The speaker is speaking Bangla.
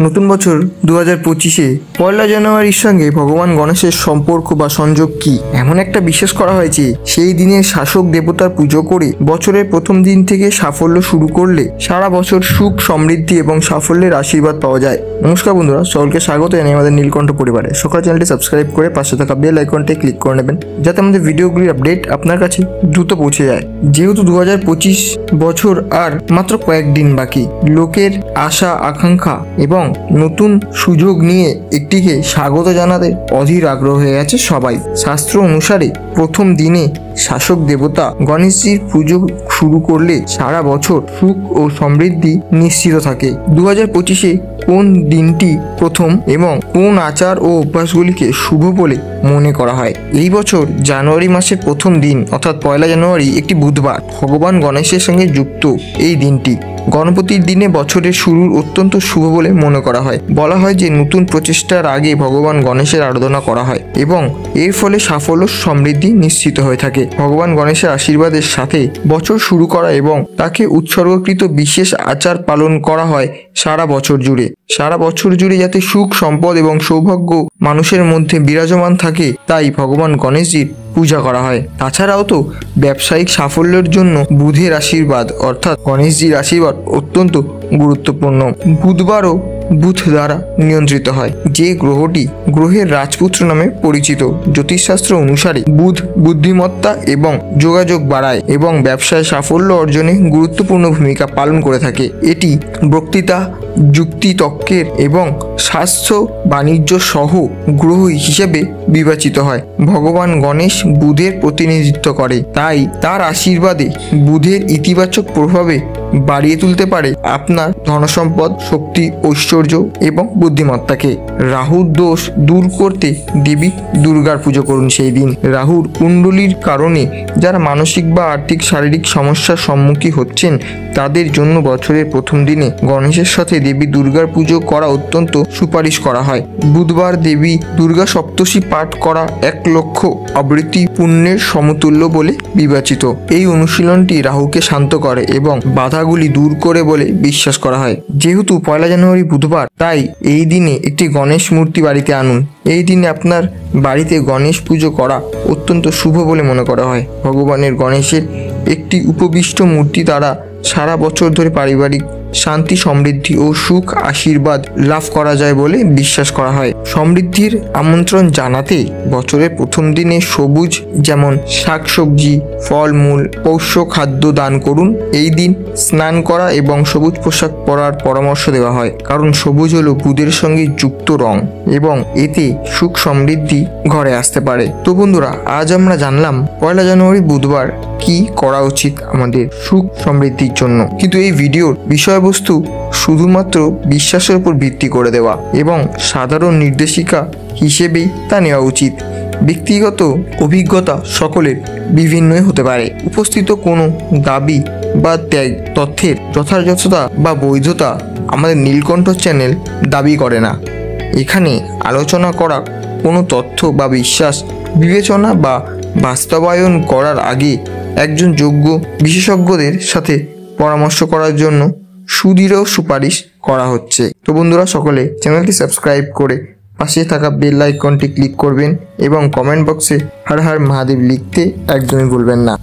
নতুন বছর 2025-এ পয়লা জানুয়ারির সঙ্গে ভগবান গণেশের সম্পর্ক বা সংযোগ কি? এমন একটা বিশ্বাস করা হয় যে সেই দিনে শাসক দেবতার পুজো করে বছরের প্রথম দিন থেকে সাফল্য শুরু করলে সারা বছর সুখ, সমৃদ্ধি এবং সাফল্যের আশীর্বাদ পাওয়া যায়। নমস্কার বন্ধুরা, সকলকে স্বাগত জানাই আমাদের নীলকণ্ঠ পরিবারে। সকাল চ্যানেলটি সাবস্ক্রাইব করে পাশে থাকা বেল আইকনটি ক্লিক করে নেবেন, যাতে আমাদের ভিডিওগুলির আপডেট আপনার কাছে দ্রুত পৌঁছে যায়। যেহেতু 2025 বছর আর মাত্র কয়েকদিন বাকি, লোকের আশা, আকাঙ্ক্ষা এবং নতুন সুযোগ নিয়ে একটিকে স্বাগত জানাতে অধীর আগ্রহ হয়ে গেছে সবাই। শাস্ত্র অনুসারে প্রথম দিনে শাসক দেবতা গণেশজির পুজো শুরু করলে সারা বছর সুখ ও সমৃদ্ধি নিশ্চিত থাকে। 2025-এ কোন দিনটি প্রথম এবং কোন আচার ও অভ্যাসগুলিকে শুভ বলে মনে করা হয়? এই বছর জানুয়ারি মাসের প্রথম দিন অর্থাৎ পয়লা জানুয়ারি একটি বুধবার, ভগবান গণেশের সঙ্গে যুক্ত এই দিনটি গণপতির দিনে বছরের শুরুর অত্যন্ত শুভ বলে মনে করা হয়। বলা হয় যে নতুন প্রচেষ্টার আগে ভগবান গণেশের আরাধনা করা হয় এবং এর ফলে সাফল্য, সমৃদ্ধি নিশ্চিত হয়ে থাকে। ভগবান গণেশের আশীর্বাদের সাথে বছর শুরু করা এবং তাকে উৎসর্গকৃত বিশেষ আচার পালন করা হয় সারা বছর জুড়ে যাতে সুখ, সম্পদ এবং সৌভাগ্য মানুষের মধ্যে বিরাজমান থাকে, তাই ভগবান গণেশজির পূজা করা হয়। তাছাড়াও তো ব্যবসায়িক সাফল্যের জন্য বুধের আশীর্বাদ অর্থাৎ গণেশজির আশীর্বাদ অত্যন্ত গুরুত্বপূর্ণ। বুধবারও বুধ দ্বারা নিয়ন্ত্রিত হয়, যে গ্রহটি গ্রহের রাজপুত্র নামে পরিচিত। জ্যোতিষশাস্ত্র অনুসারে বুধ বুদ্ধিমত্তা এবং যোগাযোগ বাড়ায় এবং ব্যবসায় সাফল্য অর্জনে গুরুত্বপূর্ণ ভূমিকা পালন করে থাকে। এটি বক্তৃতা, যুক্তি তর্কের এবং স্বাস্থ্য, বাণিজ্য সহ গ্রহ হিসেবে বিবেচিত হয়। ভগবান গণেশ বুধের প্রতিনিধিত্ব করে, তাই তার আশীর্বাদে বুধের ইতিবাচক প্রভাবে বাড়িয়ে তুলতে পারে আপনার ধনসম্পদ, শক্তি, ঐশ্বর্য এবং বুদ্ধিমত্তাকে। রাহুর দোষ দূর করতে দেবী দুর্গার পুজো করুন সেই দিন। রাহুর কুণ্ডলীর কারণে যারা মানসিক বা আর্থিক, শারীরিক সমস্যার সম্মুখীন হচ্ছেন, তাদের জন্য বছরের প্রথম দিনে গণেশের সাথে দেবী দুর্গার পুজো করা অত্যন্ত সুপারিশ করা হয়। বুধবার দেবী দুর্গা সপ্তশী পাঠ করা 1 লক্ষ আবৃত্তি পুণ্যের সমতুল্য বলে বিবেচিত। এই অনুশীলনটি রাহুকে শান্ত করে এবং বাধাগুলি দূর করে বলে বিশ্বাস করা হয়। যেহেতু পয়লা জানুয়ারি বুধবার, তাই এই দিনে একটি গণেশ মূর্তি বাড়িতে আনুন। এই দিনে আপনার বাড়িতে গণেশ পুজো করা অত্যন্ত শুভ বলে মনে করা হয়। ভগবানের গণেশের একটি উপবিষ্ট মূর্তি দ্বারা সারা বছর ধরে পারিবারিক শান্তি, সমৃদ্ধি ও সুখ আশীর্বাদ লাভ করা যায় বলে বিশ্বাস করা হয়। সমৃদ্ধির আমন্ত্রণ জানাতে বছরের প্রথম দিনে সবুজ যেমন শাকসবজি, ফলমূল, পোষ্য খাদ্য দান করুন। এই দিন স্নান করা এবং সবুজ পোশাক পরার পরামর্শ দেওয়া হয়, কারণ সবুজ হলো বুধের সঙ্গে যুক্ত রং এবং এতে সুখ, সমৃদ্ধি ঘরে আসতে পারে। তো বন্ধুরা, আজ আমরা জানলাম পয়লা জানুয়ারি বুধবার কি করা উচিত আমাদের সুখ সমৃদ্ধির জন্য। কিন্তু এই ভিডিওর বিষয়বস্তু শুধুমাত্র বিশ্বাসের উপর ভিত্তি করে দেওয়া এবং সাধারণ নির্দেশিকা হিসেবেই তা নেওয়া উচিত। ব্যক্তিগত অভিজ্ঞতা সকলের বিভিন্নই হতে পারে। উপস্থিত কোনো দাবি বা তথ্যের যথাযথতা বা বৈধতা আমাদের নীলকণ্ঠ চ্যানেল দাবি করে না। এখানে আলোচনা করা কোনো তথ্য বা বিশ্বাস বিবেচনা বা বাস্তবায়ন করার আগে একজন যোগ্য বিশেষজ্ঞদের সাথে পরামর্শ করার জন্য সুদৃঢ় সুপারিশ করা হচ্ছে। তো বন্ধুরা, সকলে চ্যানেলটি সাবস্ক্রাইব করে পাশে থাকা বেল আইকনটি ক্লিক করবেন এবং কমেন্ট বক্সে হর হর মহাদেব লিখতে একদমই ভুলবেন না।